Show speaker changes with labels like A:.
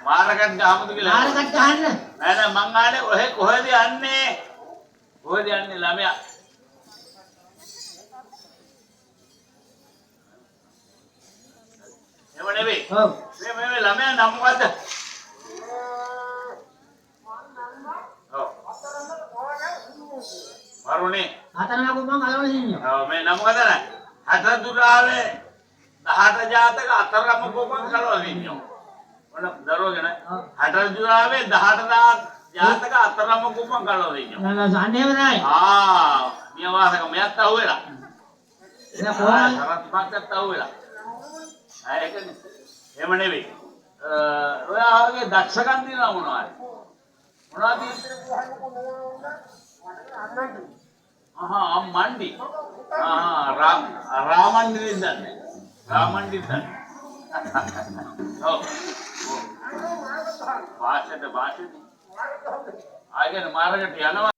A: මාරකට ගහමුද කියලා.
B: මාරකට ගහන්න.
A: නෑ නෑ මං ආනේ ඔහෙ කොහෙද යන්නේ? කොහෙද යන්නේ ළමයා? එහෙම නෙවෙයි.
B: ඔව්.
A: මේ ළමයා නම මොකද්ද? ඔව්. මරුනේ.
B: හතරම කුඹන් කලවල ඉන්නවා.
A: ඔව් මේ නම මොකද නෑ? හතර දුරාවේ 18 ජාතක අතරම කොපන් කලවල ඉන්නවා. ඔන්න දරුවගෙන හතර දුරාවේ 18 ජාතක අතරම කොපන් කලවල ඉන්නවා.
B: නෑ නෑ අන්නේම නෑ.
A: මිය වාසක මෙයත් අහුවෙලා.
B: එයා කොහොමද?
A: සරත් මාත්‍යත් අහුවෙලා. ඒකනේ. එහෙම නෙවෙයි. ඔයාගේ දක්ෂකම් දිනන මොනවද? මොනවද? මණ්ඩි. රාමණ්ඩි දන්නේ. රාමණ්ඩි දන්නේ. ඔව්. වාසෙද ආගෙන මාර්ගයට යනවා.